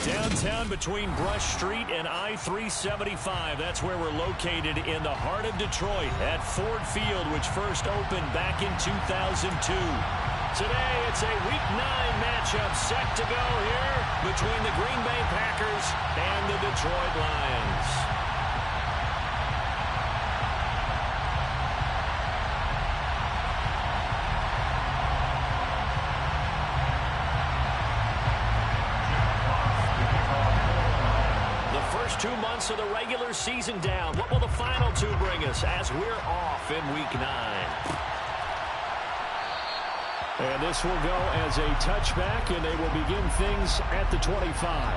Downtown between Brush Street and I-375. That's where we're located in the heart of Detroit at Ford Field, which first opened back in 2002. Today, it's a Week 9 matchup set to go here between the Green Bay Packers and the Detroit Lions. First 2 months of the regular season down. What will the final two bring us as we're off in Week 9? And this will go as a touchback, and they will begin things at the 25.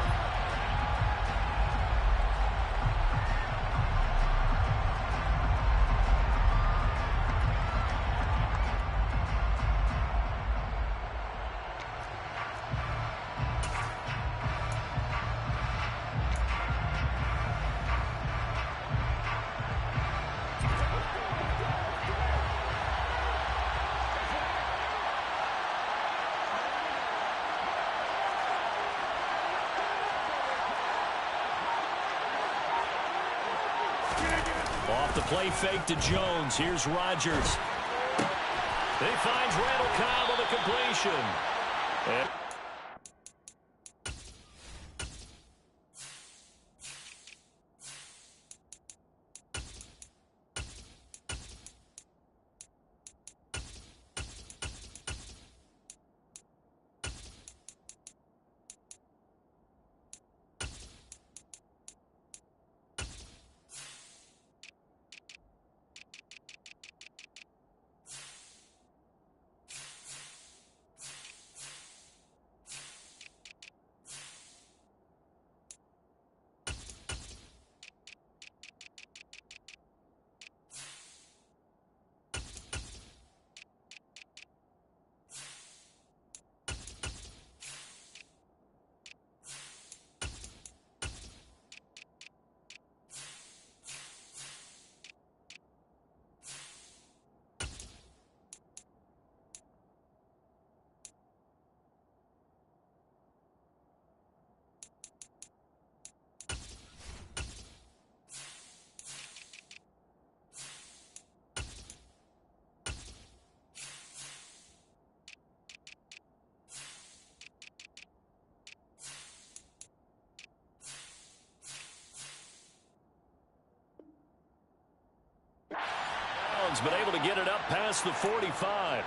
Off the play fake to Jones. Here's Rodgers. He finds Randall Cobb with a completion. Been able to get it up past the 45.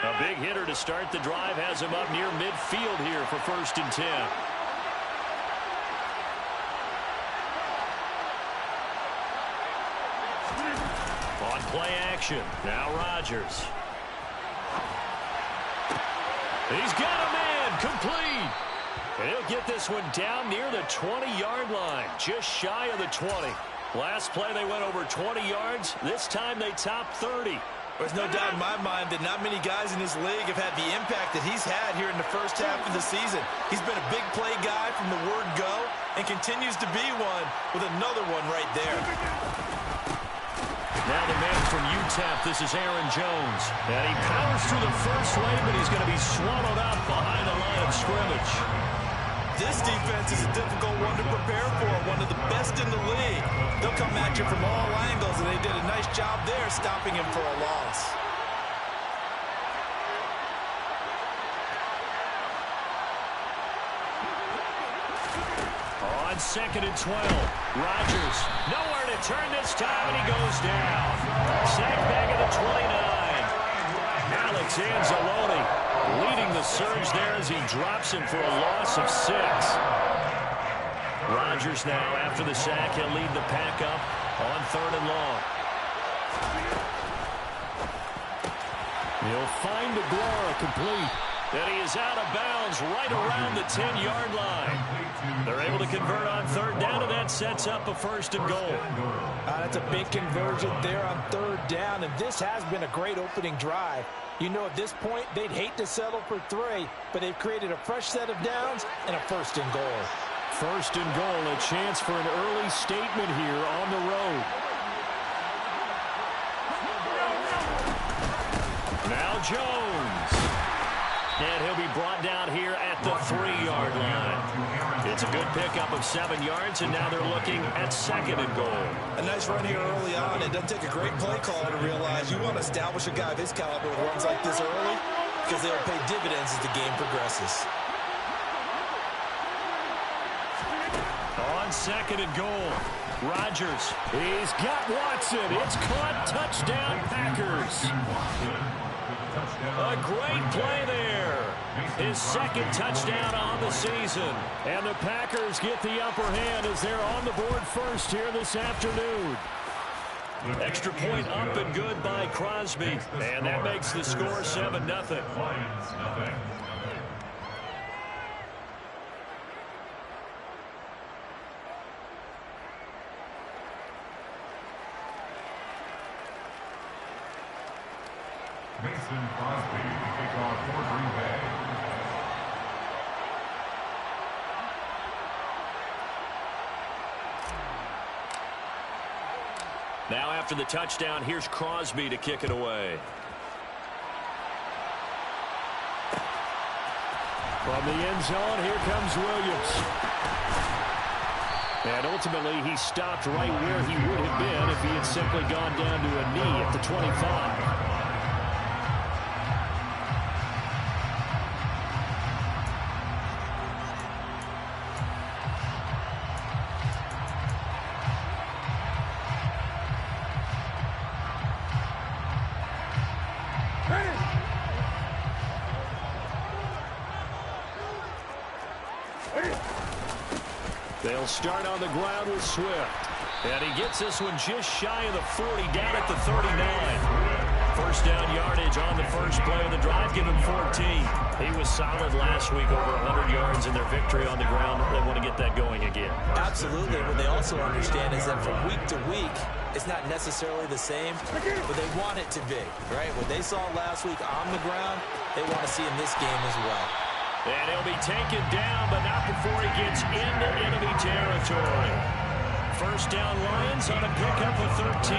A big hitter to start the drive has him up near midfield here for 1st and 10. On play action. Now Rodgers. He's got a man complete. He'll get this one down near the 20-yard line, just shy of the 20. Last play, they went over 20 yards. This time, they topped 30. There's no doubt in my mind that not many guys in this league have had the impact that he's had here in the first half of the season. He's been a big play guy from the word go and continues to be one with another one right there. Now the man from UTEP, this is Aaron Jones. And he powers through the first lane, but he's going to be swallowed up behind the line of scrimmage. This defense is a difficult one to prepare for, one of the best in the league. They'll come at you from all angles, and they did a nice job there stopping him for a loss. On 2nd and 12, Rodgers nowhere to turn this time, and he goes down. Sacked back at the 29. Alex Anzalone leading the surge there as he drops him for a loss of 6. Rodgers now, after the sack, he'll lead the pack up on 3rd and long. He'll find Aguara complete. And he is out of bounds right around the 10-yard line. They're able to convert on 3rd down, and that sets up a 1st and goal. That's a big conversion there on 3rd down, and this has been a great opening drive. You know, at this point, they'd hate to settle for 3, but they've created a fresh set of downs and a 1st and goal. 1st and goal, a chance for an early statement here on the road. Jones. And he'll be brought down here at the 3-yard line. It's a good pickup of 7 yards, and now they're looking at 2nd and goal. A nice run here early on. It doesn't take a great play caller to realize you want to establish a guy of his caliber with runs like this early because they'll pay dividends as the game progresses. On 2nd and goal, Rodgers. He's got Watson. It's caught. Touchdown, Packers. A great play there. His 2nd touchdown on the season. And the Packers get the upper hand as they're on the board first here this afternoon. Extra point up and good by Crosby. And that makes the score 7-0. Mason Crosby, kickoff for Green Bay. Now after the touchdown, here's Crosby to kick it away. From the end zone, here comes Williams. And ultimately, he stopped right where he would have been if he had simply gone down to a knee at the 25. They'll start on the ground with Swift. And he gets this one just shy of the 40, down at the 39. First down yardage on the first play of the drive, give him 14. He was solid last week, over 100 yards in their victory on the ground. They want to get that going again. Absolutely. What they also understand is that from week to week, it's not necessarily the same, but they want it to be, right? What they saw last week on the ground, they want to see in this game as well. And he'll be taken down, but not before he gets into enemy territory. First down Lions on a pickup of 13.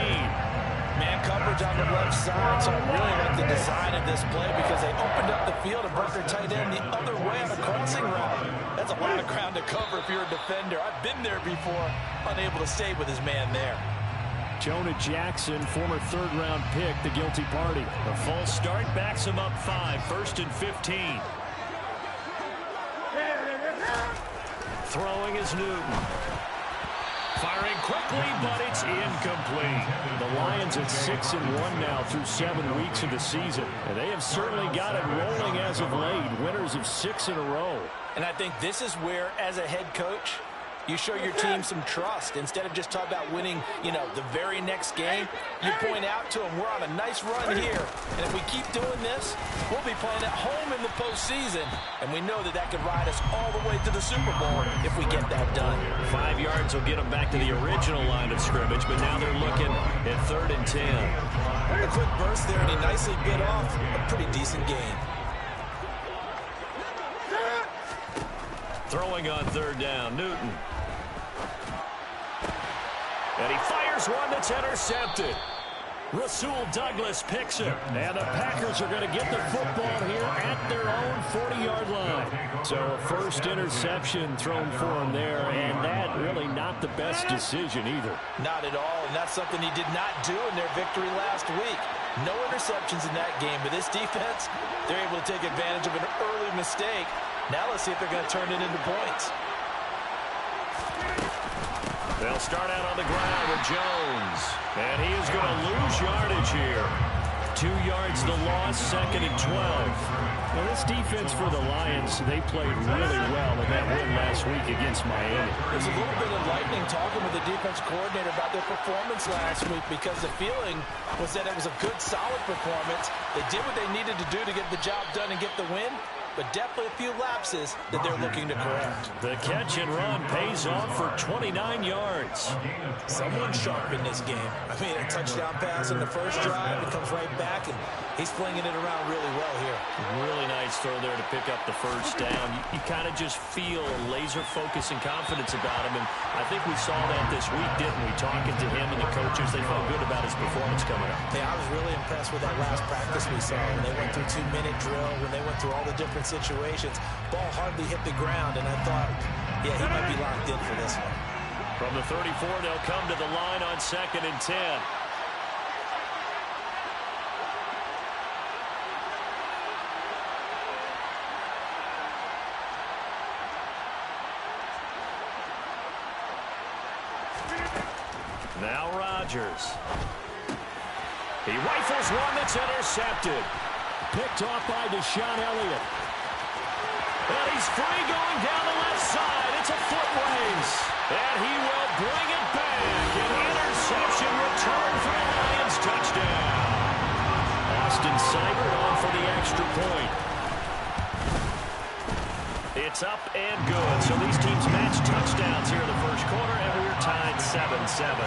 Man coverage on the left side, so I really like the design of this play because they opened up the field and brought their tight end the other way on a crossing route. That's a lot of ground to cover if you're a defender. I've been there before, unable to stay with his man there. Jonah Jackson, former 3rd-round pick, the guilty party. The false start backs him up 5, 1st and 15. Throwing is Newton. Firing quickly, but it's incomplete. The Lions at 6-1 now through 7 weeks of the season. And they have certainly got it rolling as of late. Winners of 6 in a row. And I think this is where, as a head coach, you show your team some trust. Instead of just talking about winning, the very next game, you point out to them, we're on a nice run here. And if we keep doing this, we'll be playing at home in the postseason. And we know that that could ride us all the way to the Super Bowl if we get that done. 5 yards will get them back to the original line of scrimmage, but now they're looking at 3rd and 10. A quick burst there, and he nicely bit off a pretty decent gain. Throwing on 3rd down, Newton. And he fires one that's intercepted. Rasul Douglas picks it. And the Packers are going to get the football here at their own 40-yard line. So a first interception thrown for him there, and that really not the best decision either. Not at all, and that's something he did not do in their victory last week. No interceptions in that game, but this defense, they're able to take advantage of an early mistake. Now let's see if they're going to turn it into points. They'll start out on the ground with Jones. And he is going to lose yardage here. 2 yards the loss, 2nd and 12. Well, this defense for the Lions, they played really well in that win last week against Miami. There's a little bit of lightning talking with the defense coordinator about their performance last week because the feeling was that it was a good, solid performance. They did what they needed to do to get the job done and get the win. but definitely a few lapses that they're looking to correct. The catch and run pays off for 29 yards. Someone sharp in this game. I mean, a touchdown pass in the first drive. It comes right back, and he's flinging it around really well here. Really nice throw there to pick up the first down. You kind of just feel laser focus and confidence about him, and I think we saw that this week, didn't we? Talking to him and the coaches, they felt good about his performance coming up. Yeah, I was really impressed with that last practice we saw when they went through 2-minute drill, when they went through all the different situations. Ball hardly hit the ground, and I thought, yeah, he might be locked in for this one. From the 34, they'll come to the line on 2nd and 10. Now Rodgers. He rifles one that's intercepted. Picked off by Deshaun Elliott. And he's free going down the left side. It's a foot race. And he will bring it back. An interception return for the Lions touchdown. Austin Seibert on for the extra point. It's up and good. So these teams match touchdowns here in the first quarter, and we're tied 7-7.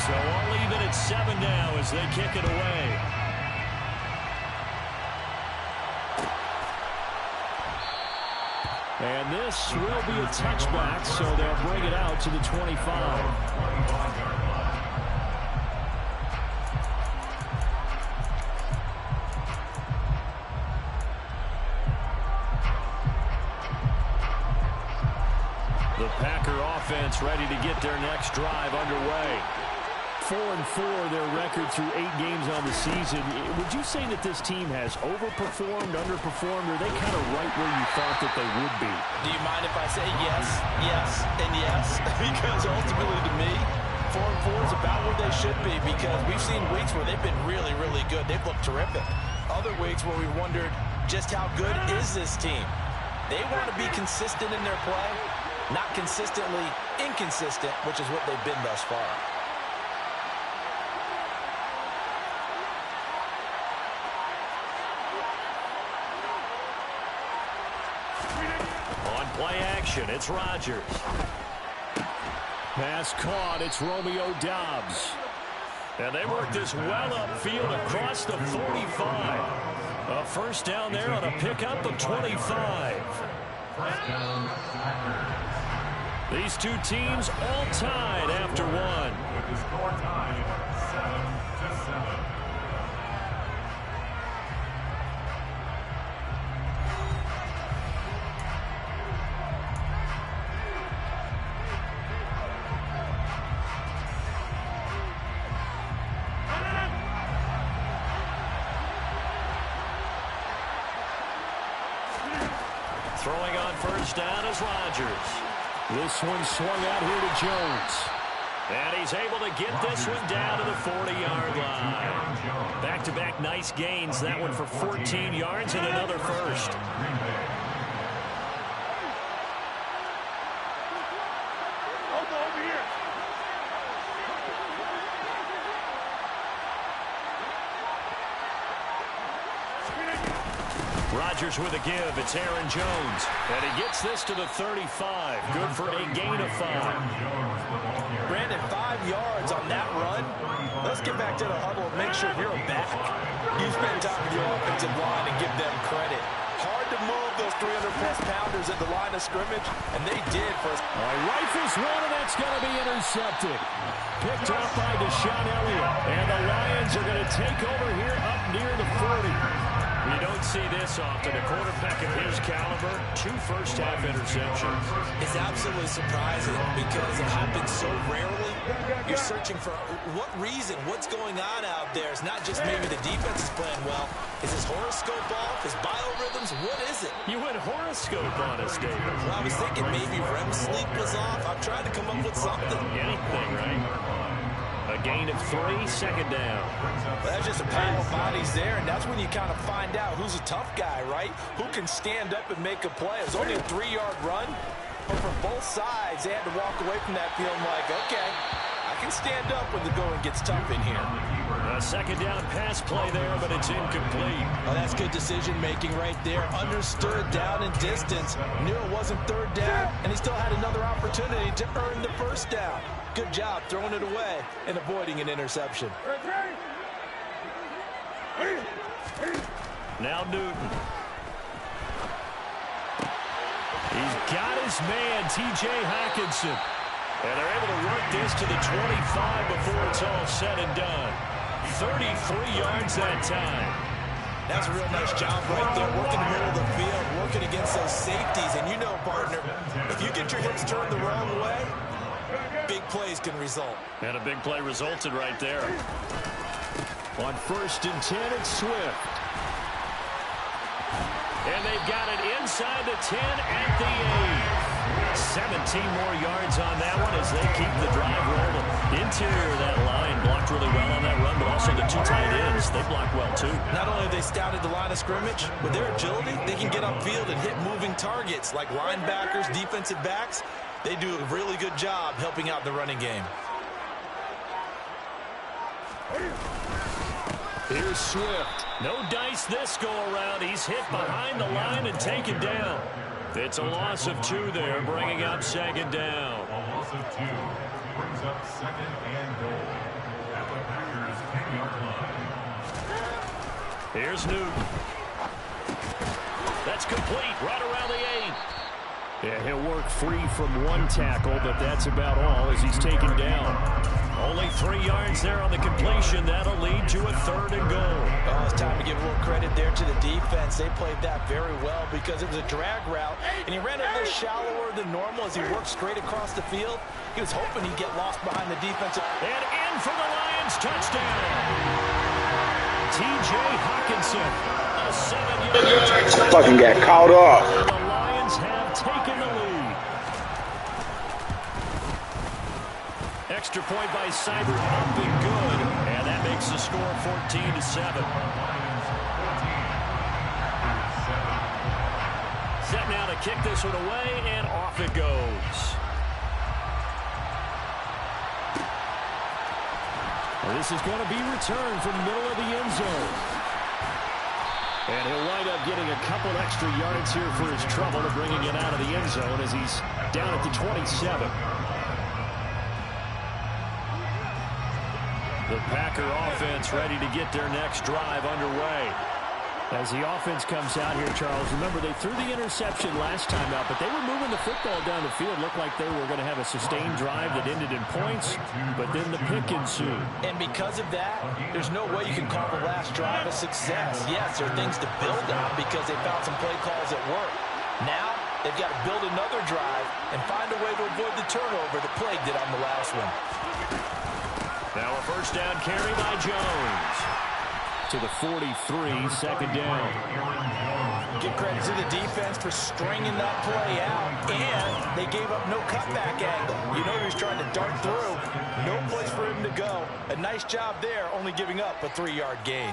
So all even at 7 now as they kick it away. And this will be a touchback, so they'll bring it out to the 25. The Packer offense ready to get their next drive underway. 4-4 their record through 8 games on the season. Would you say that this team has overperformed, underperformed, or are they kind of right where you thought that they would be? Do you mind if I say yes, yes, and yes? Because ultimately to me, 4-4 is about where they should be, because we've seen weeks where they've been really, really good. They've looked terrific. Other weeks where we wondered just how good is this team. They want to be consistent in their play, not consistently inconsistent, which is what they've been thus far. Play action, it's Rodgers. Pass caught, it's Romeo Doubs. And they work this well upfield across the 45. A first down there on a pickup of 25. These two teams all tied after one. With the score tied 7-7. Throwing on first down is Rodgers. This one swung out here to Jones. And he's able to get this one down to the 40-yard line. Back-to-back nice gains. That one for 14 yards and another first. Rodgers with a give. It's Aaron Jones. And he gets this to the 35. Good for a gain of 5. Brandon, 5 yards on that run. Let's get back to the huddle and make sure you're back. You spend time with your offensive line and give them credit. Hard to move those 300-plus pounders at the line of scrimmage, and they did for us. Rifles one, and that's going to be intercepted. Picked up by Deshaun Elliott. And the Lions are going to take over here up near the 40. You don't see this often. A quarterback of his caliber, 2 first-half interceptions. It's absolutely surprising because it happens so rarely. You're searching for what reason, what's going on out there. It's not just maybe the defense is playing well. Is his horoscope off? His biorhythms? What is it? You went horoscope on us, David. Well, I was thinking maybe REM sleep was off. I'm trying to come up with something. Anything, right? A gain of 3, second down. Well, that's just a pile of bodies there, and that's when you kind of find out who's a tough guy, right? Who can stand up and make a play. It was only a 3-yard run, But for both sides, they had to walk away from that feeling like, okay, I can stand up when the going gets tough in here. A second down pass play there, but it's incomplete. Oh, that's good decision-making right there. Understood down and distance. Knew it wasn't third down, and he still had another opportunity to earn the first down. Good job throwing it away and avoiding an interception. Now Newton. He's got his man, T.J. Hockenson. And they're able to work this to the 25 before it's all said and done. 33 yards that time. That's a real nice job right there, working the middle of the field, working against those safeties. And you know, partner, if you get your hips turned the wrong way, big plays can result. And a big play resulted right there. On 1st and 10, it's Swift. And they've got it inside the 10 at the 8. 17 more yards on that one as they keep the drive rolling. Interior of that line blocked really well on that run, but also the 2 tight ends, they blocked well too. Not only have they scouted the line of scrimmage, with their agility, they can get upfield and hit moving targets like linebackers, defensive backs. They do a really good job helping out the running game. Here's Swift. No dice this go-around. He's hit behind the line and taken down. It's a loss of 2 there, bringing up 2nd down. A loss of 2 brings up 2nd and goal at the Packers' 10-yard line. Here's Newton. That's complete right around the 8. Yeah, he'll work free from 1 tackle, but that's about all as he's taken down. Only 3 yards there on the completion. That'll lead to a 3rd and goal. Oh, it's time to give a little credit there to the defense. They played that very well because it was a drag route, and he ran a little shallower than normal as he worked straight across the field. He was hoping he'd get lost behind the defensive. And in for the Lions touchdown. T.J. Hockenson, a 7-yard. I fucking got caught up. The Lions have taken the lead. Extra point by Seibert up and good. And that makes the score 14-7. Set now to kick this one away, and off it goes. And this is going to be returned from the middle of the end zone. And he'll wind up getting a couple extra yards here for his trouble to bringing it out of the end zone as he's down at the 27. The Packer offense ready to get their next drive underway. As the offense comes out here, Charles, remember they threw the interception last time out, but they were moving the football down the field. Looked like they were going to have a sustained drive that ended in points, but then the pick ensued. And because of that, there's no way you can call the last drive a success. Yes, there are things to build on because they found some play calls that work. Now, they've got to build another drive and find a way to avoid the turnover that plagued it on the last one. Now a 1st down carry by Jones. To the 43, 2nd down. Give credit to the defense for stringing that play out, and they gave up no cutback angle. You know he was trying to dart through. No place for him to go. A nice job there, only giving up a 3-yard gain.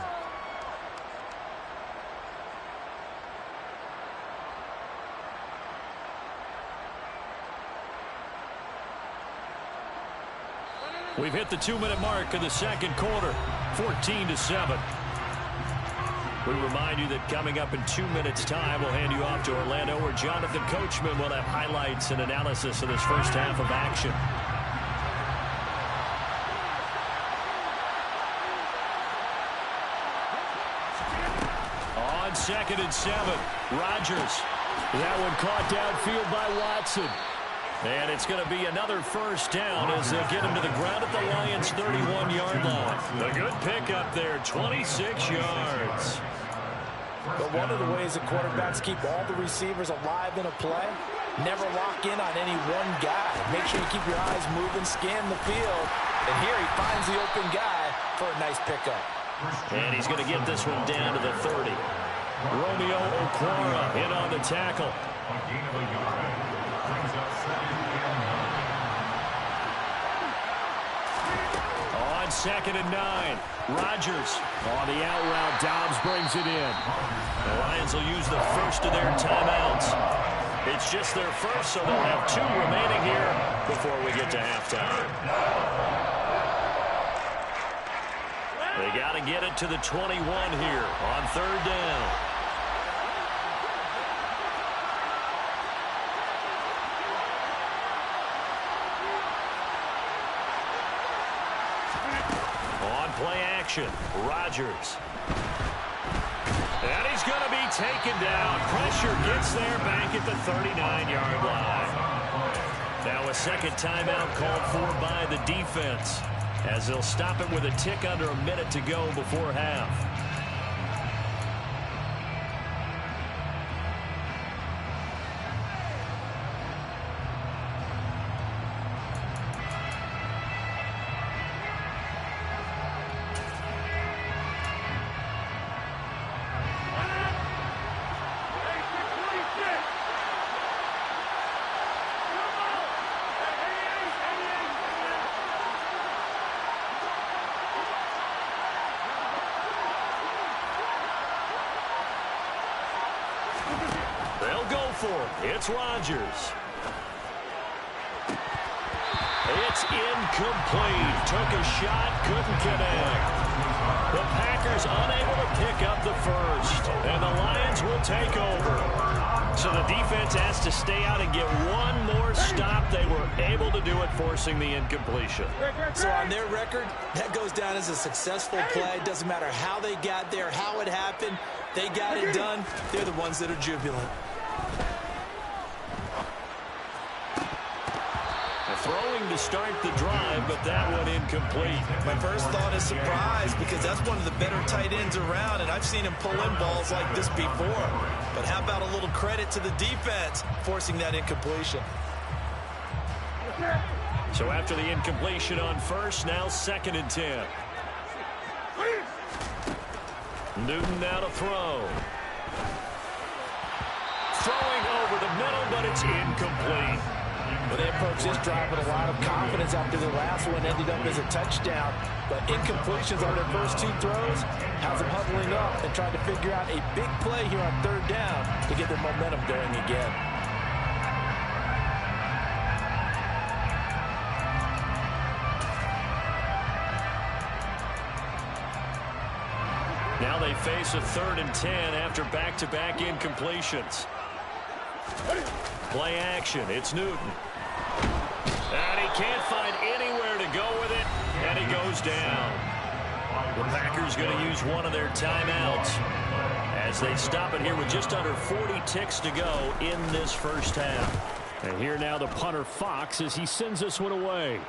We've hit the 2-minute mark of the 2nd quarter, 14-7. We remind you that coming up in 2 minutes' time, we'll hand you off to Orlando, where Jonathan Coachman will have highlights and analysis of this first half of action. On 2nd and 7, Rodgers. That one caught downfield by Watson. And it's going to be another 1st down as they'll get him to the ground at the Lions' 31-yard line. A good pickup there, 26 yards. But one of the ways that quarterbacks keep all the receivers alive in a play, never lock in on any one guy. Make sure you keep your eyes moving, scan the field. And here he finds the open guy for a nice pickup. And he's going to get this one down to the 30. Romeo Okwara in on the tackle. On 2nd and 9, Rodgers on the out route. Dobbs brings it in. The Lions will use the first of their timeouts. It's just their first, so they'll have 2 remaining here before we get to halftime. They got to get it to the 21 here on 3rd down. On play action, Rodgers. And he's going to be taken down. Pressure gets there back at the 39-yard line. Now a second timeout called for by the defense, as they'll stop it with a tick under a minute to go before half. It's Rodgers. It's incomplete. Took a shot, couldn't connect. The Packers unable to pick up the first, and the Lions will take over. So the defense has to stay out and get one more stop. They were able to do it, forcing the incompletion. So on their record, that goes down as a successful play. Doesn't matter how they got there, how it happened. They got it done. They're the ones that are jubilant. Throwing to start the drive, but that one incomplete. My first thought is surprise, because that's one of the better tight ends around, and I've seen him pull in balls like this before. But how about a little credit to the defense forcing that incompletion? So after the incompletion on first, now 2nd and 10. Newton now to throw. Throwing over the middle, but it's incomplete. Well, they approached this drive with a lot of confidence after the last one ended up as a touchdown. But incompletions on their first 2 throws has them huddling up and trying to figure out a big play here on 3rd down to get their momentum going again. Now they face a 3rd and 10 after back-to-back incompletions. Play action. It's Newton. And he can't find anywhere to go with it, and he goes down. The Packers going to use one of their timeouts as they stop it here with just under 40 ticks to go in this first half. And here now the punter Fox as he sends this one away.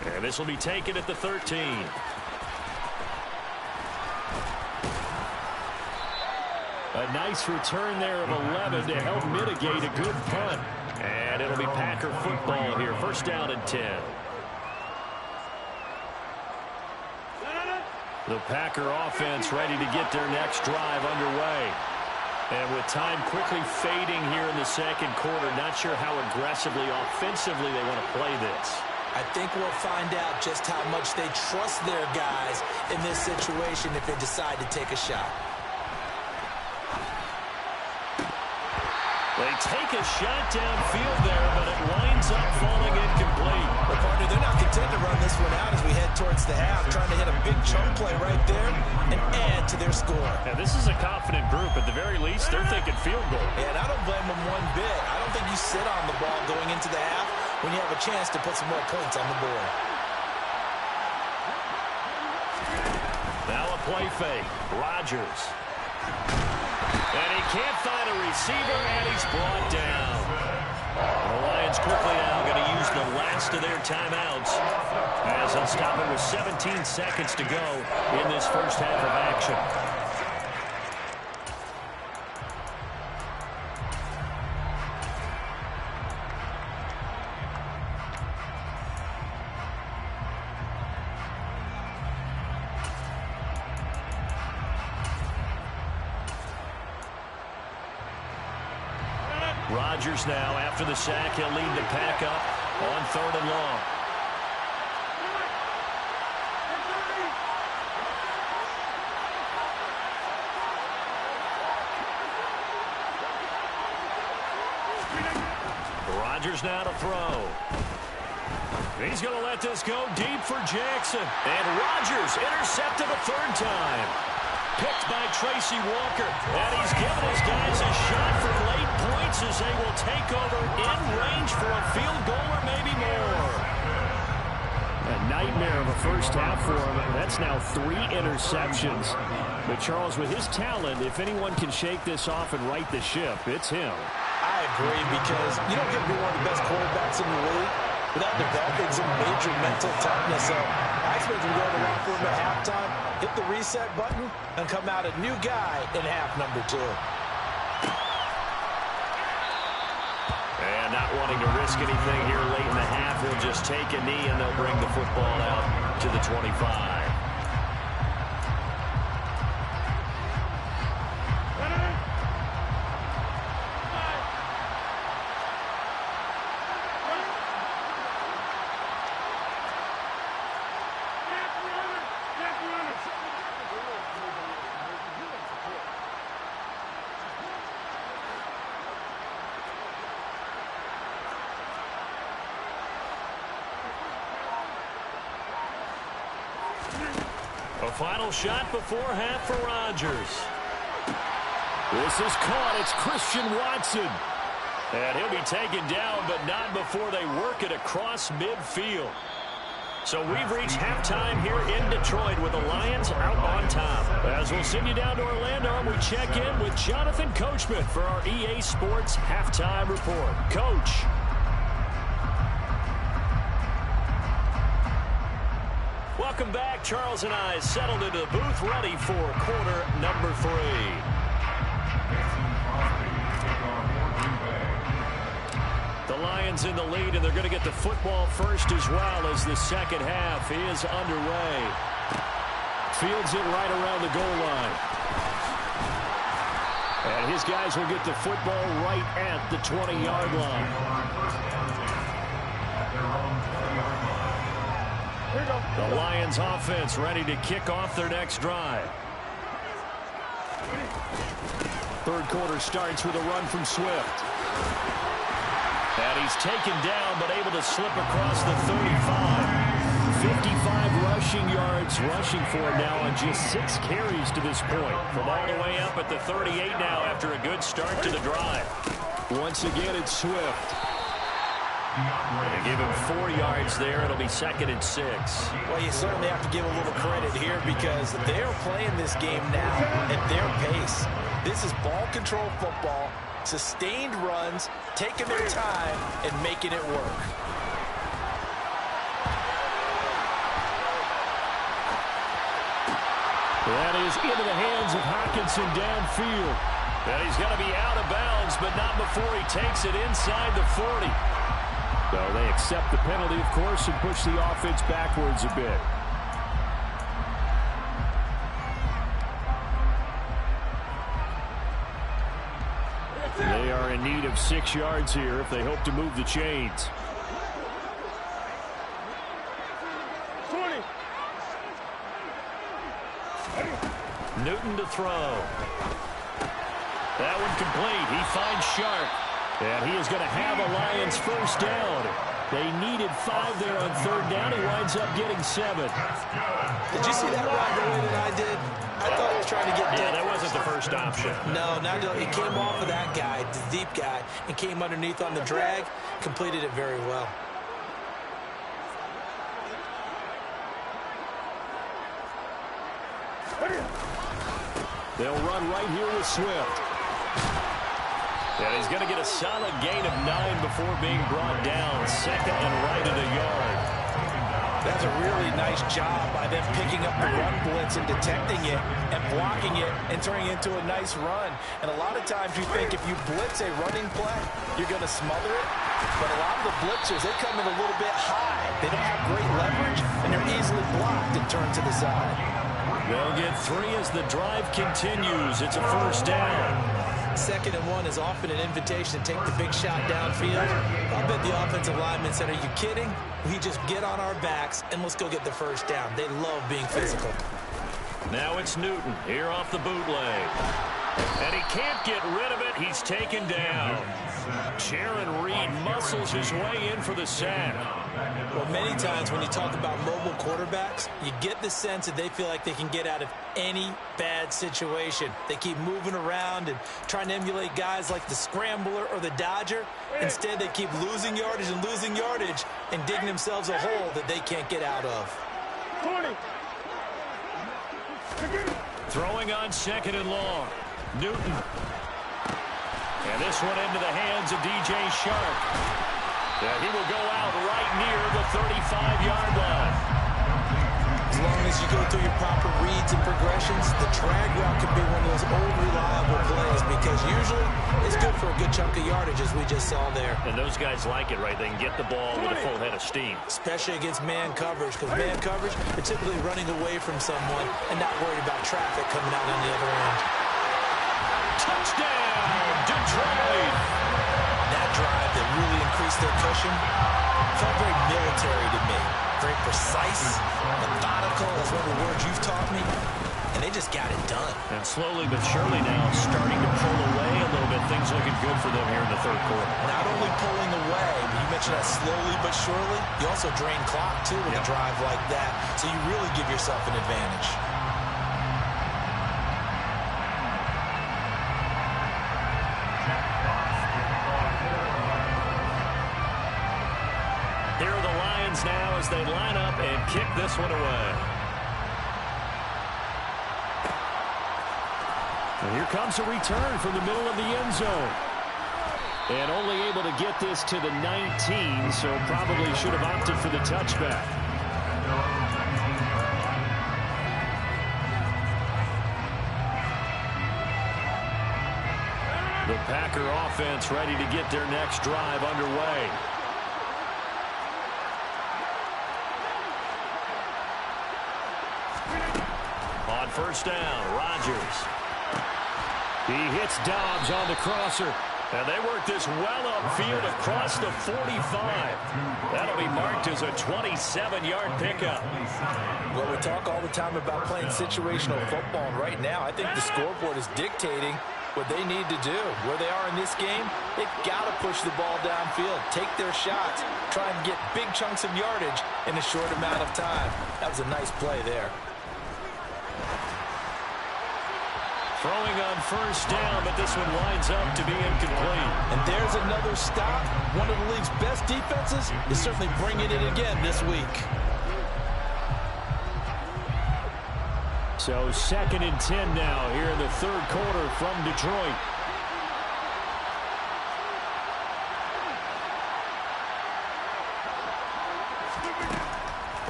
And this will be taken at the 13. A nice return there of 11 to help mitigate a good punt. And it'll be Packer football here. 1st down and 10. The Packer offense ready to get their next drive underway. And with time quickly fading here in the 2nd quarter, not sure how aggressively, offensively they want to play this. I think we'll find out just how much they trust their guys in this situation if they decide to take a shot. They take a shot downfield there, but it winds up falling incomplete. Well, partner, they're not content to run this one out as we head towards the half, trying to hit a big chunk play right there and add to their score. Now, this is a confident group. At the very least, they're thinking field goal. And I don't blame them one bit. I don't think you sit on the ball going into the half when you have a chance to put some more points on the board. Now a play fake. Rodgers. And he can't find a receiver, and he's brought down. The Lions quickly now going to use the last of their timeouts as they'll stop it with 17 seconds to go in this first half of action. Rodgers now, after the sack, he'll lead the pack up on 3rd and long. Rodgers now to throw. He's going to let this go deep for Jackson. And Rodgers intercepted a third time. Picked by Tracy Walker. And he's given his guys a shot for late points as they will take over in range for a field goal or maybe more. A nightmare of a first half for him. That's now 3 interceptions. But Charles, with his talent, if anyone can shake this off and right the ship, it's him. I agree, because you don't get to be one of the best quarterbacks in the league without developing some major mental toughness. So I expect him to go to the locker room at halftime, hit the reset button, and come out a new guy in half number 2. And not wanting to risk anything here late in the half, he'll just take a knee and they'll bring the football out to the 25. A final shot before half for Rodgers. This is caught. It's Christian Watson. And he'll be taken down, but not before they work it across midfield. So we've reached halftime here in Detroit with the Lions out on top. As we'll send you down to Orlando, and we check in with Jonathan Coachman for our EA Sports Halftime Report. Coach. Welcome back. Charles and I settled into the booth, ready for quarter number 3. The Lions in the lead, and they're going to get the football first as well as the second half is underway. Fields it right around the goal line. And his guys will get the football right at the 20-yard line. The Lions offense ready to kick off their next drive. Third quarter starts with a run from Swift. And he's taken down but able to slip across the 35. 55 rushing yards rushing for him now on just 6 carries to this point. From all the way up at the 38 now after a good start to the drive. Once again, it's Swift. They give him 4 yards there. It'll be 2nd and 6. Well, you certainly have to give a little credit here because they're playing this game now at their pace. This is ball control football, sustained runs, taking their time, and making it work. That is into the hands of Hockenson downfield. And he's going to be out of bounds, but not before he takes it inside the 40. So they accept the penalty, of course, and push the offense backwards a bit. They are in need of 6 yards here if they hope to move the chains. 20. Newton to throw. That one complete. He finds Sharp. And he is going to have a Lions first down. They needed 5 there on third down. He winds up getting 7. Did you see that ride the way that I did? I thought he was trying to get Yeah, that wasn't the first option. No, not it came off of that guy, the deep guy, and came underneath on the drag. Completed it very well. They'll run right here with Swift. And he's going to get a solid gain of 9 before being brought down. 2nd and right at a yard. That's a really nice job by them picking up the run blitz and detecting it and blocking it and turning it into a nice run. And a lot of times you think if you blitz a running play, you're going to smother it. But a lot of the blitzers, they come in a little bit high. They don't have great leverage, and they're easily blocked and turned to the side. They'll get 3 as the drive continues. It's a first down. 2nd and 1 is often an invitation to take the big shot downfield. I'll bet the offensive lineman said, are you kidding? We just get on our backs and let's go get the first down. They love being physical. Now it's Newton here off the bootleg. And he can't get rid of it. He's taken down. Jaron Reed muscles his way in for the sack. Well, many times when you talk about mobile quarterbacks, you get the sense that they feel like they can get out of any bad situation. They keep moving around and trying to emulate guys like the Scrambler or the Dodger. Instead, they keep losing yardage and digging themselves a hole that they can't get out of. 20. Throwing on 2nd and long. Newton. And this one into the hands of DJ Shark. Yeah, he will go out right near the 35-yard line. As long as you go through your proper reads and progressions, the drag route can be one of those old reliable plays because usually it's good for a good chunk of yardage, as we just saw there. And those guys like it, right? They can get the ball with a full head of steam. Especially against man coverage, because man coverage, they're typically running away from someone and not worried about traffic coming out on the other end. Touchdown, Detroit! That drive that really increased their cushion felt very military to me. Very precise, methodical, is one of the words you've taught me. And they just got it done. And slowly but surely now starting to pull away a little bit. Things looking good for them here in the third quarter. Not only pulling away, but you mentioned that slowly but surely. You also drain clock, too, with a drive like that. So you really give yourself an advantage. Here are the Lions now as they line up and kick this one away. And here comes a return from the middle of the end zone. And only able to get this to the 19, so probably should have opted for the touchback. The Packer offense ready to get their next drive underway. On first down, Rodgers. He hits Dobbs on the crosser. And they work this well upfield across the 45. That'll be marked as a 27-yard pickup. Well, we talk all the time about playing situational football, and right now I think the scoreboard is dictating what they need to do. Where they are in this game, they've got to push the ball downfield, take their shots, try and get big chunks of yardage in a short amount of time. That was a nice play there. Throwing on first down, but this one winds up to be incomplete. And there's another stop. One of the league's best defenses is certainly bringing it again this week. So 2nd and 10 now here in the third quarter from Detroit.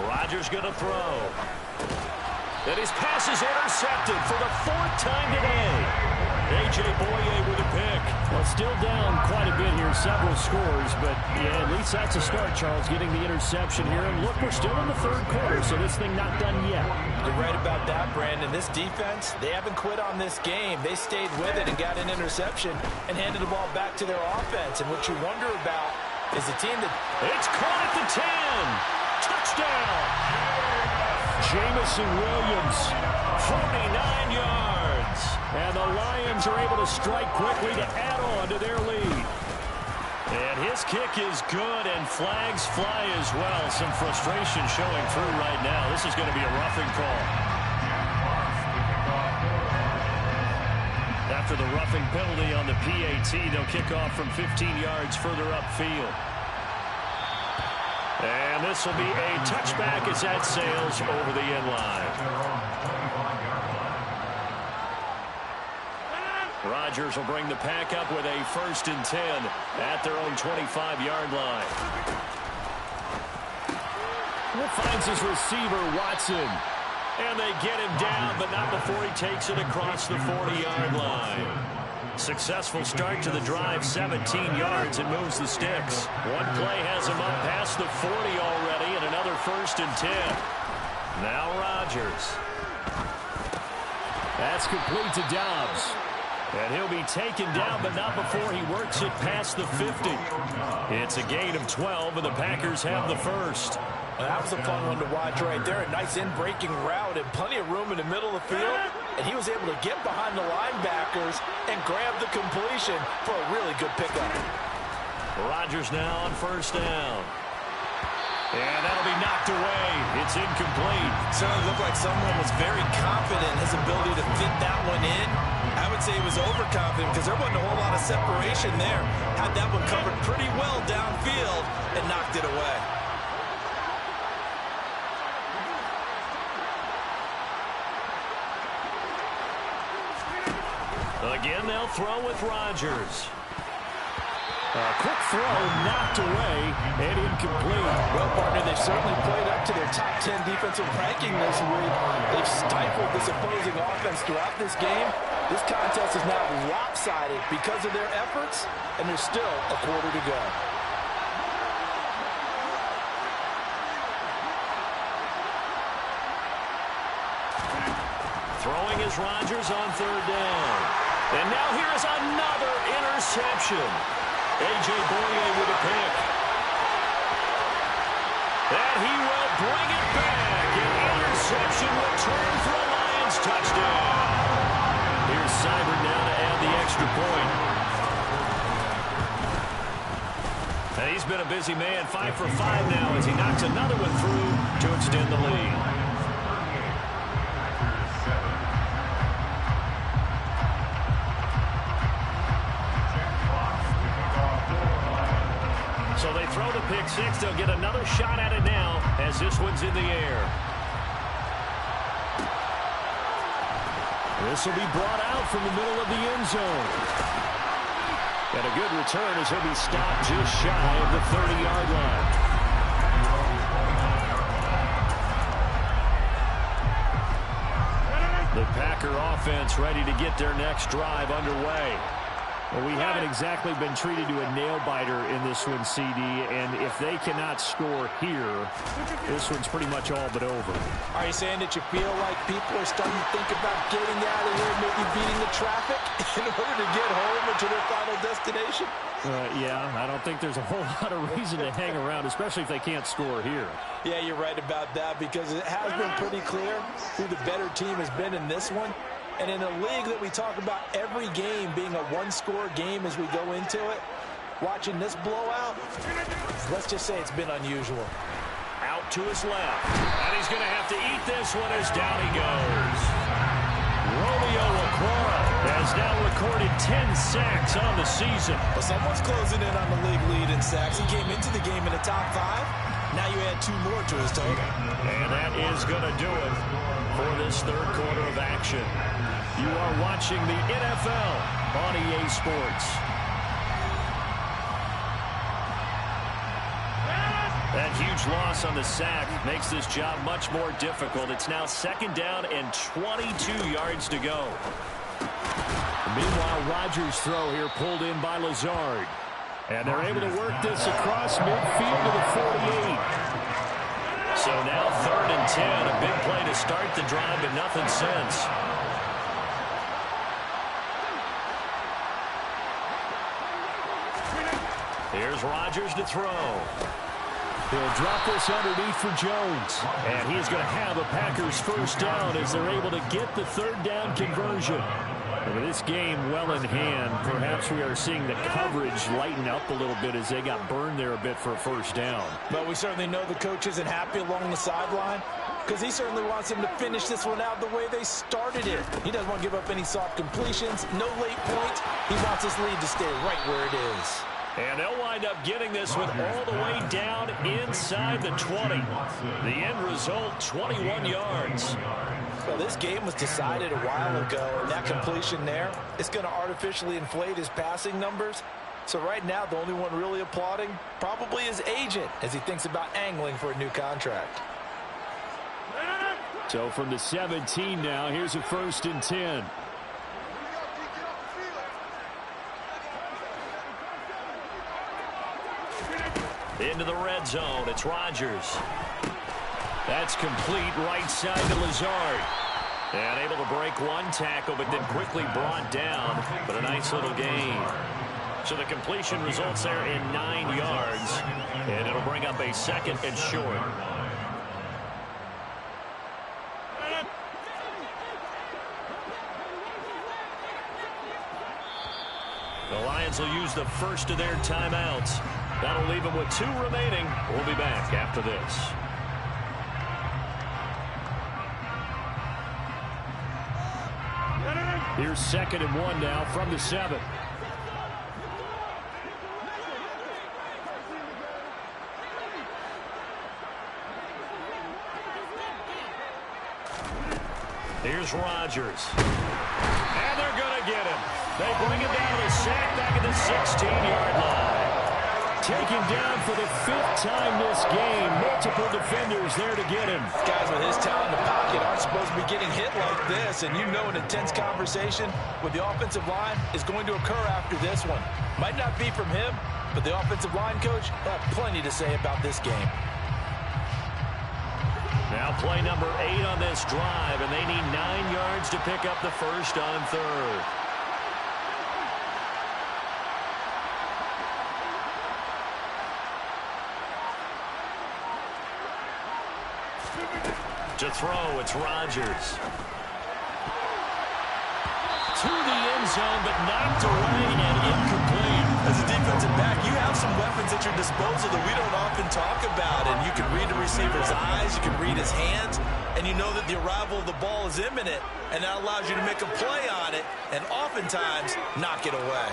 Rodgers going to throw. And his pass is intercepted for the 4th time today. A.J. Boye with a pick. Well, still down quite a bit here, several scores, but yeah, at least that's a start, Charles, getting the interception here. And look, we're still in the third quarter, so this thing not done yet. You're right about that, Brandon. This defense, they haven't quit on this game. They stayed with it and got an interception and handed the ball back to their offense. And what you wonder about is the team that... It's caught at the 10. Touchdown. Jamison Williams, 49 yards. and the Lions are able to strike quickly to add on to their lead. And his kick is good, and flags fly as well. Some frustration showing through right now. This is going to be a roughing call. After the roughing penalty on the PAT, they'll kick off from 15 yards further upfield. And this will be a touchback as that sails over the end line. Rodgers will bring the pack up with a 1st and 10 at their own 25-yard line. Finds his receiver, Watson. And they get him down, but not before he takes it across the 40-yard line. Successful start to the drive, 17 yards, and moves the sticks. One play has him up past the 40 already, and another 1st and 10. Now Rodgers. That's complete to Dobbs. And he'll be taken down, but not before he works it past the 50. It's a gain of 12, and the Packers have the first. Well, that was a fun one to watch right there. A nice in-breaking route and plenty of room in the middle of the field. and he was able to get behind the linebackers and grab the completion for a really good pickup. Rodgers now on first down. And that'll be knocked away. It's incomplete. Certainly looked like someone was very confident in his ability to fit that one in. I would say he was overconfident because there wasn't a whole lot of separation there. Had that one covered pretty well downfield and knocked it away. Again, they'll throw with Rodgers. A quick throw knocked away and incomplete. Well, partner, they've certainly played up to their top 10 defensive ranking this week. They've stifled this opposing offense throughout this game. This contest is now lopsided because of their efforts, and there's still a quarter to go. Throwing is Rodgers on third down. And now here's another interception. A.J. Boye with a pick. And he will bring it back. An interception return for a Lions touchdown. Here's Seibert now to add the extra point. And he's been a busy man, 5 for 5 now as he knocks another one through to extend the lead. So they throw the pick six. They'll get another shot at it now as this one's in the air. This will be brought out from the middle of the end zone. And a good return as he'll be stopped just shy of the 30-yard line. The Packer offense ready to get their next drive underway. Well, we haven't exactly been treated to a nail-biter in this one, CD, and if they cannot score here, this one's pretty much all but over. Are you saying that you feel like people are starting to think about getting out of here, maybe beating the traffic in order to get home or to their final destination? Yeah, I don't think there's a whole lot of reason to hang around, especially if they can't score here. Yeah, you're right about that because it has been pretty clear who the better team has been in this one. And in a league that we talk about every game being a one-score game as we go into it, watching this blowout, let's just say it's been unusual. Out to his left. And he's going to have to eat this one as down he goes. Romeo Okwara has now recorded 10 sacks on the season. Well, someone's closing in on the league lead in sacks. He came into the game in the top 5. Now you add 2 more to his total. And that is going to do it for this third quarter of action. You are watching the NFL on EA Sports. That huge loss on the sack makes this job much more difficult. It's now second down and 22 yards to go. Meanwhile, Rodgers' throw here pulled in by Lazard. And they're able to work this across midfield to the 48. So now third and 10. A big play to start the drive, but nothing since. Here's Rodgers to throw. He'll drop this underneath for Jones. And he's going to have a Packers first down as they're able to get the third down conversion. And with this game well in hand, perhaps we are seeing the coverage lighten up a little bit as they got burned there a bit for a first down. But we certainly know the coach isn't happy along the sideline because he certainly wants them to finish this one out the way they started it. He doesn't want to give up any soft completions, no late points. He wants his lead to stay right where it is. And they'll wind up getting this one all the way down inside the 20. The end result, 21 yards. Well, this game was decided a while ago, and that completion there is going to artificially inflate his passing numbers. So right now, the only one really applauding probably his agent as he thinks about angling for a new contract. So from the 17 now, here's a first and 10. Into the red zone. It's Rodgers. That's complete right side to Lazard. And able to break one tackle, but then quickly brought down. But a nice little gain. So the completion results there in 9 yards. And it'll bring up a second and short. The Lions will use the first of their timeouts. That'll leave them with 2 remaining. We'll be back after this. Here's 2nd and 1 now from the 7. Here's Rodgers. And they're going to get him. They bring him down to the sack back at the 16-yard line. Taken down for the 5th time this game. Multiple defenders there to get him. Guys with his talent in the pocket aren't supposed to be getting hit like this. And you know an intense conversation with the offensive line is going to occur after this one. Might not be from him, but the offensive line coach have plenty to say about this game. Now play number 8 on this drive, and they need 9 yards to pick up the first on 3rd. To throw, it's Rodgers. To the end zone, but knocked away and incomplete. As a defensive back, you have some weapons at your disposal that we don't often talk about. And you can read the receiver's eyes, you can read his hands, and you know that the arrival of the ball is imminent, and that allows you to make a play on it and oftentimes knock it away.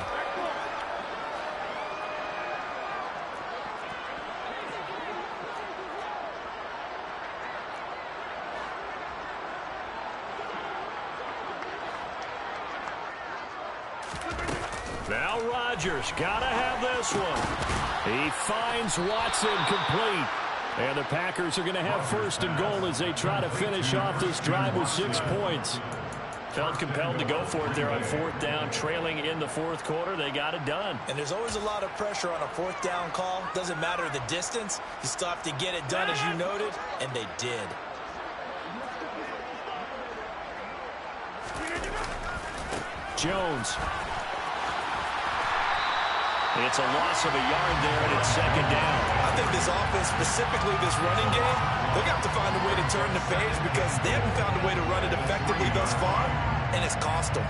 Now Rodgers, gotta have this one. He finds Watson complete. And the Packers are going to have 1st and goal as they try to finish off this drive with 6 points. Felt compelled to go for it there on 4th down, trailing in the 4th quarter. They got it done. And there's always a lot of pressure on a 4th down call. Doesn't matter the distance. You still have to get it done, as you noted, and they did. Jones. It's a loss of a yard there, and it's 2nd down. I think this offense, specifically this running game, they're going to have to find a way to turn the page because they haven't found a way to run it effectively thus far, and it's cost them.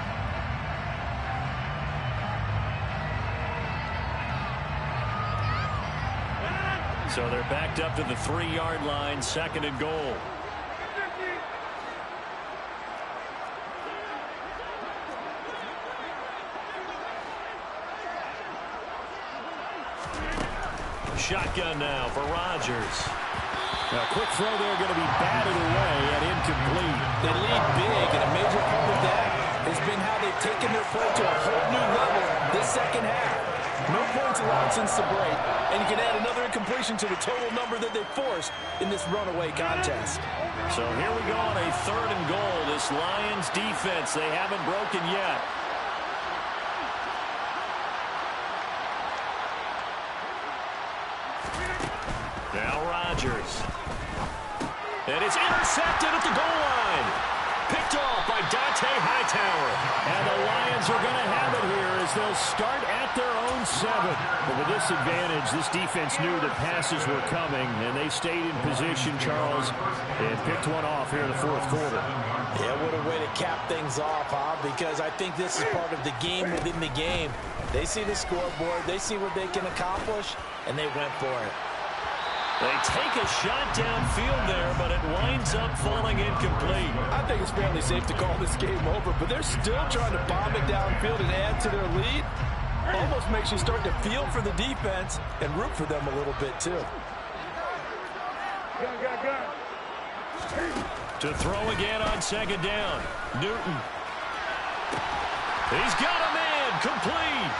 So they're backed up to the 3-yard line, 2nd and goal. Shotgun now for Rodgers. A quick throw there going to be batted away and incomplete. They lead big, and a major part of that has been how they've taken their play to a whole new level this 2nd half. No points allowed since the break, and you can add another incompletion to the total number that they forced in this runaway contest. So here we go on a 3rd and goal. This Lions defense, they haven't broken yet. Now Rodgers. And it's intercepted at the goal line. Picked off by Dante Hightower. And the Lions are going to have it here as they'll start at their own 7. But with this advantage, this defense knew that passes were coming, and they stayed in position, Charles, and picked one off here in the 4th quarter. Yeah, what a way to cap things off, huh? Because I think this is part of the game within the game. They see the scoreboard, they see what they can accomplish, and they went for it. They take a shot downfield there, but it winds up falling incomplete. I think it's fairly safe to call this game over, but they're still trying to bomb it downfield and add to their lead. Almost makes you start to feel for the defense and root for them a little bit, too. To throw again on 2nd down. Newton. He's got a man complete.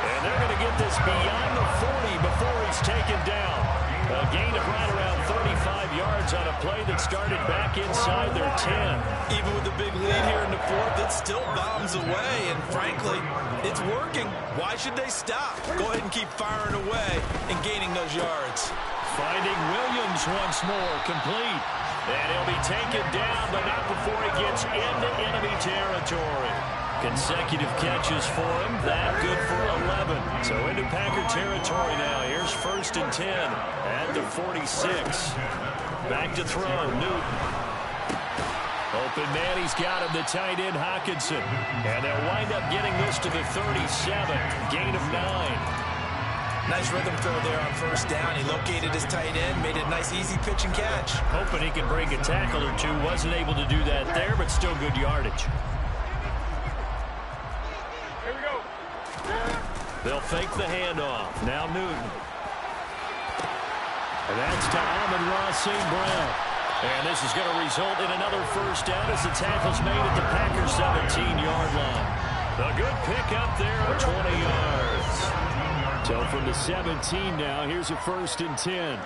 And they're going to get this beyond the 40 before he's taken down. A gain of right around 35 yards on a play that started back inside their 10. Even with the big lead here in the 4th, it still bombs away, and frankly, it's working. Why should they stop? Go ahead and keep firing away and gaining those yards. Finding Williams once more, complete. And he'll be taken down, but not before he gets into enemy territory. Consecutive catches for him. That good for 11. So into Packer territory now. Here's 1st and 10 at the 46. Back to throw. Newton. Open man, he's got him, the tight end, Hockenson. And they'll wind up getting this to the 37. Gain of 9. Nice rhythm throw there on first down. He located his tight end, made it a nice easy pitch and catch. Hoping he could break a tackle or two. Wasn't able to do that there, but still good yardage. Here we go. They'll fake the handoff. Now Newton. And that's to Amon-Ra St. Brown. And this is going to result in another first down as the tackle's made at the Packers' 17-yard line. A good pickup there of 20 yards. So from the 17 now, here's a 1st and 10.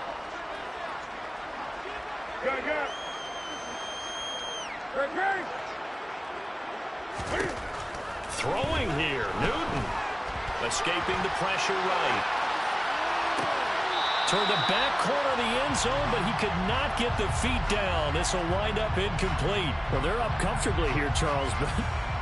Throwing here, Newton. Escaping the pressure right. Toward the back corner of the end zone, but he could not get the feet down. This will wind up incomplete. Well, they're up comfortably here, Charles, but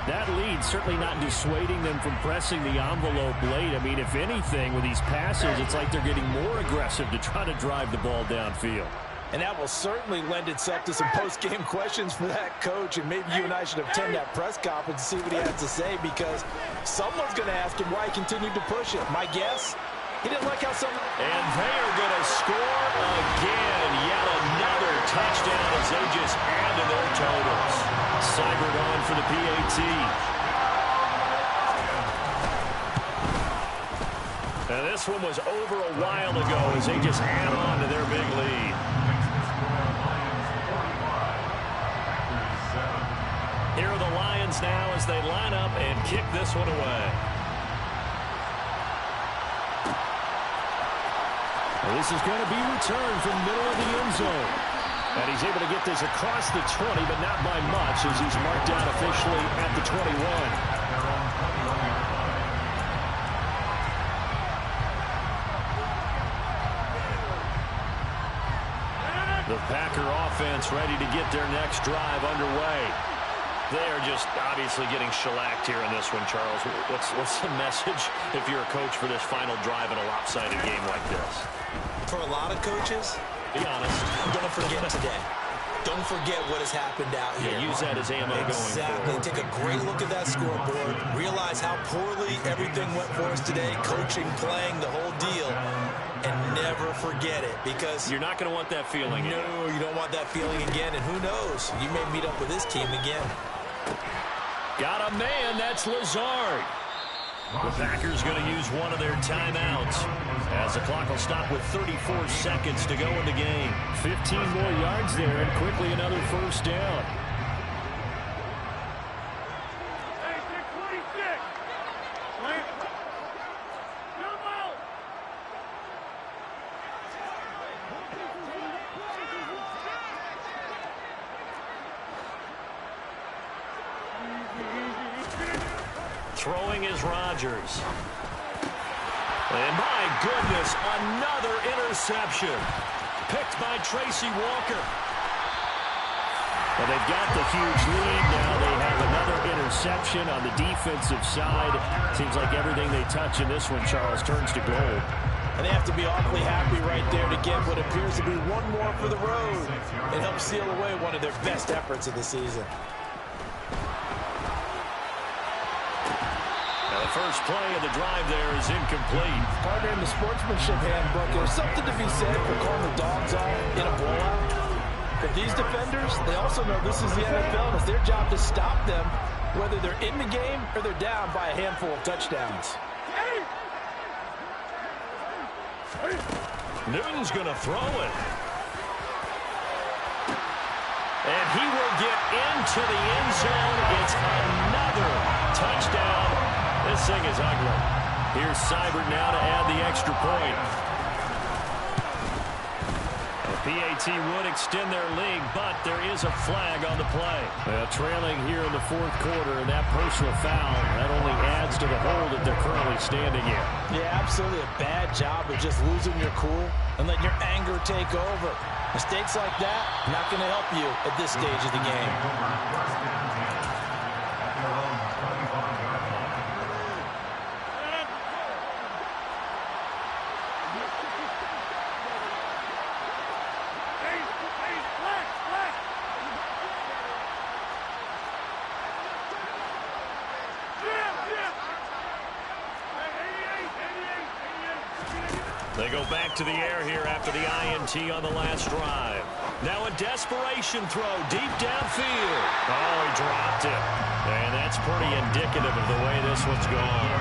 that lead certainly not dissuading them from pressing the envelope late. I mean, if anything, with these passes, it's like they're getting more aggressive to try to drive the ball downfield. And that will certainly lend itself to some post-game questions for that coach. And maybe you and I should attend that press conference and see what he has to say, because someone's going to ask him why he continued to push it. My guess, he didn't like how some... And they are going to score again. Yet another touchdown as they just add to their totals. Seibert on for the PAT. And this one was over a while ago as they just add on to their big lead. Here are the Lions now as they line up and kick this one away. Well, this is going to be returned from the middle of the end zone. And he's able to get this across the 20, but not by much, as he's marked down officially at the 21. The Packer offense ready to get their next drive underway. They are just obviously getting shellacked here in this one, Charles. What's the message if you're a coach for this final drive in a lopsided game like this? For a lot of coaches, be honest, don't forget today. Don't forget what has happened out here. Yeah, use that as ammo going forward. Exactly. Take a great look at that scoreboard. Realize how poorly everything went for us today. Coaching, playing, the whole deal. And never forget it, because... You're not going to want that feeling again. No, you don't want that feeling again. And who knows? You may meet up with this team again. Got a man. That's Lazard. The Packers going to use one of their timeouts as the clock will stop with 34 seconds to go in the game. 15 more yards there, and quickly another first down. Throwing is Rodgers. And my goodness, another interception. Picked by Tracy Walker. Well, they've got the huge lead now. They have another interception on the defensive side. Seems like everything they touch in this one, Charles, turns to gold. And they have to be awfully happy right there to get what appears to be one more for the road and help seal away one of their best efforts of the season. First play of the drive there is incomplete. Partner, in the sportsmanship handbook, there's something to be said for calling the dogs off in a blowout. But these defenders, they also know this is the NFL, and it's their job to stop them, whether they're in the game or they're down by a handful of touchdowns. Newton's going to throw it. And he will get into the end zone. It's another touchdown. This thing is ugly. Here's Seibert now to add the extra point. The PAT would extend their lead, but there is a flag on the play. Trailing here in the fourth quarter, and that personal foul, that only adds to the hole that they're currently standing in. Yeah, absolutely a bad job of just losing your cool and letting your anger take over. Mistakes like that, not going to help you at this stage of the game. They go back to the air here after the INT on the last drive. Now a desperation throw deep downfield. Oh, he dropped it. And that's pretty indicative of the way this one's gone.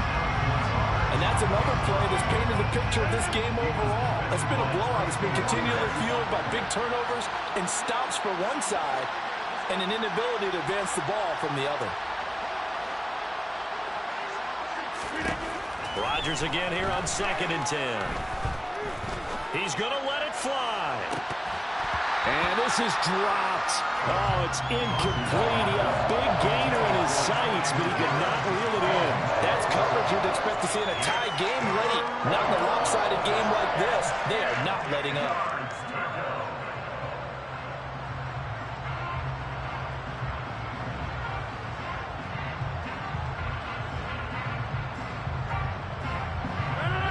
And that's another play that's painted the picture of this game overall. It's been a blowout. It's been continually fueled by big turnovers and stops for one side and an inability to advance the ball from the other. Rodgers again here on 2nd and 10. He's going to let it fly. And this is dropped. Oh, it's incomplete. He had a big gainer in his sights, but he could not reel it in. That's coverage you'd expect to see in a tie game late. Not in a lopsided game like this. They are not letting up.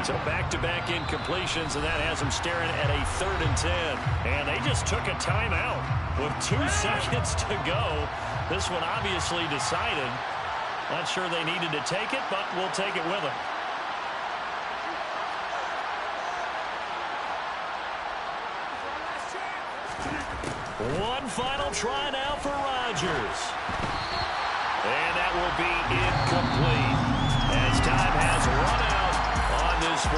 So back-to-back incompletions, and that has them staring at a 3rd and 10. And they just took a timeout with 2 seconds to go. This one obviously decided. Not sure they needed to take it, but we'll take it with them. One final try now for Rodgers. And that will be incomplete as time has run out on this one.